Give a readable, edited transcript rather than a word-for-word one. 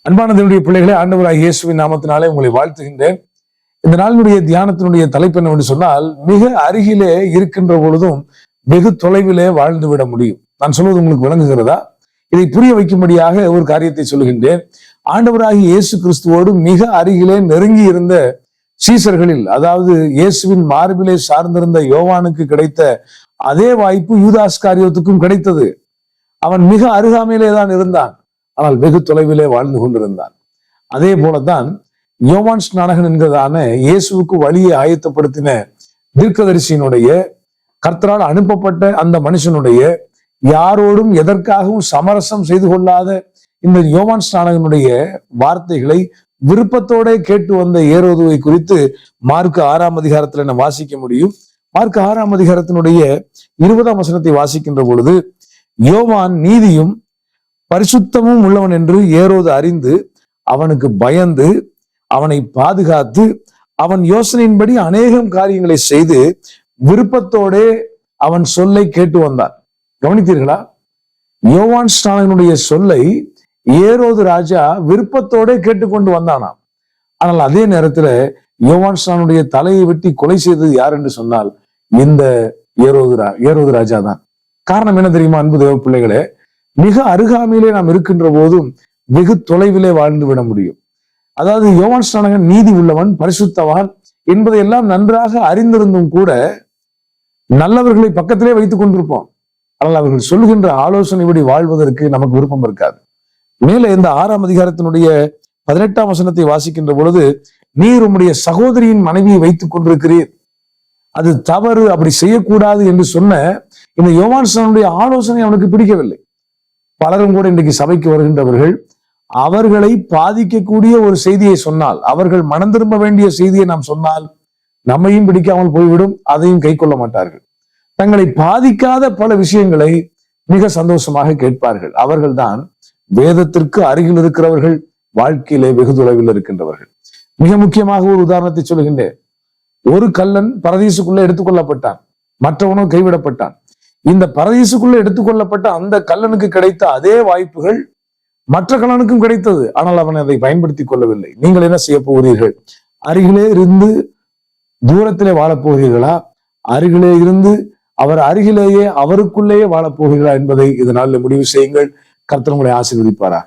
அன்பான தேவனுடைய பிள்ளைகளே, ஆண்டவராகிய இயேசுவின் நாமத்தினாலே உங்களை வாழ்த்துகின்றேன். இந்த நாளினுடைய தியானத்தினுடைய தலைப்பு என்னவென்று சொன்னால், மிக அருகிலே இருக்கின்ற பொழுதும் வெகு தொலைவிலே வாழ்ந்து விட முடியும். நான் சொல்வது உங்களுக்கு விளங்குகிறதா? இதை புரிய வைக்கும்படியாக ஒரு காரியத்தை சொல்லுகின்றேன். ஆண்டவராகிய இயேசு கிறிஸ்துவோடு மிக அருகிலே நெருங்கி இருந்த சீசர்களில், அதாவது இயேசுவின் மார்பிலே சார்ந்திருந்த யோவானுக்கு கிடைத்த அதே வாய்ப்பு யூதாஸ்காரியோத்துக்கும் கிடைத்தது. அவன் மிக அருகாமையிலே தான் இருந்தான், ஆனால் வெகு தொலைவிலே வாழ்ந்து கொண்டிருந்தான். அதே போலதான் யோவான் ஸ்நானகன் என்கிறதான இயேசுவுக்கு வழியை ஆயத்தப்படுத்தின தீர்க்கதரிசியினுடைய, கர்த்தரால் அனுப்பப்பட்ட அந்த மனுஷனுடைய, யாரோடும் எதற்காகவும் சமரசம் செய்து கொள்ளாத இந்த யோவான் ஸ்நானகனுடைய வார்த்தைகளை விருப்பத்தோட கேட்டு வந்த ஏரோதுவை குறித்து மார்க்கு 6ஆம் அதிகாரத்துல நம்ம வாசிக்க முடியும். மார்க்கு 6ஆம் அதிகாரத்தினுடைய 20ஆம் வசனத்தை வாசிக்கின்ற பொழுது, யோவான் நீதியும் பரிசுத்தமும் உள்ளவன் என்று ஏரோது அறிந்து அவனுக்கு பயந்து அவனை பாதுகாத்து அவன் யோசனையின்படி அநேகம் காரியங்களை செய்து விருப்பத்தோட அவன் சொல்லை கேட்டு வந்தான். கவனித்தீர்களா? யோவான் ஸ்நானகனுடைய சொல்லை ஏரோது ராஜா விருப்பத்தோட கேட்டுக்கொண்டு வந்தானாம். ஆனால் அதே நேரத்துல யோவான் ஸ்நானனுடைய தலையை வெட்டி கொலை செய்தது யார் என்று சொன்னால் இந்த ஏரோது ராஜா தான். காரணம் என்ன தெரியுமா? அன்பு தேவ பிள்ளைகளே, மிக அருகாமையிலே நாம் இருக்கின்ற போதும் வெகு தொலைவிலே வாழ்ந்து விட முடியும். அதாவது யோவான் ஸ்நானகன் நீதி உள்ளவன், பரிசுத்தவான் என்பதையெல்லாம் நன்றாக அறிந்திருந்தும் கூட நல்லவர்களை பக்கத்திலே வைத்துக் கொண்டிருப்போம். ஆனால் அவர்கள் சொல்கின்ற ஆலோசனைப்படி வாழ்வதற்கு நமக்கு விருப்பம் இருக்காது. மேலே இந்த 6ஆம் அதிகாரத்தினுடைய 18ஆம் வசனத்தை வாசிக்கின்ற பொழுது, நீர் உம்முடைய சகோதரியின் மனைவியை வைத்துக் கொண்டிருக்கிறீர், அது தவறு, அப்படி செய்யக்கூடாது என்று சொன்ன இந்த யோவான் ஸ்நானனுடைய ஆலோசனை அவனுக்கு பிடிக்கவில்லை. பலரும் கூட இன்றைக்கு சபைக்கு வருகின்றவர்கள் அவர்களை பாதிக்கக்கூடிய ஒரு செய்தியை சொன்னால், அவர்கள் மனம் திரும்ப வேண்டிய செய்தியை நாம் சொன்னால் நம்மையும் பிடிக்காமல் போய்விடும், அதையும் கை கொள்ள மாட்டார்கள். தங்களை பாதிக்காத பல விஷயங்களை மிக சந்தோஷமாக கேட்பார்கள். அவர்கள்தான் வேதத்திற்கு அருகில் இருக்கிறவர்கள், வாழ்க்கையிலே வெகு தொலைவில் இருக்கின்றவர்கள். மிக முக்கியமாக ஒரு உதாரணத்தை சொல்லுகின்றேன். ஒரு கள்ளன் பரதீசுக்குள்ள எடுத்துக்கொள்ளப்பட்டான், மற்றவனோ கைவிடப்பட்டான். இந்த பரதீசுக்குள்ள எடுத்துக்கொள்ளப்பட்ட அந்த கள்ளனுக்கு கிடைத்த அதே வாய்ப்புகள் மற்ற கள்ளனுக்கும் கிடைத்தது. ஆனால் அவன் அதை பயன்படுத்திக் கொள்ளவில்லை. நீங்கள் என்ன செய்ய போகிறீர்கள்? அருகிலே இருந்து தூரத்திலே வாழப் போகிறீர்களா? அருகிலே இருந்து அவர் அருகிலேயே அவருக்குள்ளேயே வாழப் போகிறீர்களா என்பதை இதனால் முடிவு செய்யுங்கள். கர்த்தர் உங்களை ஆசீர்வதிப்பாராக.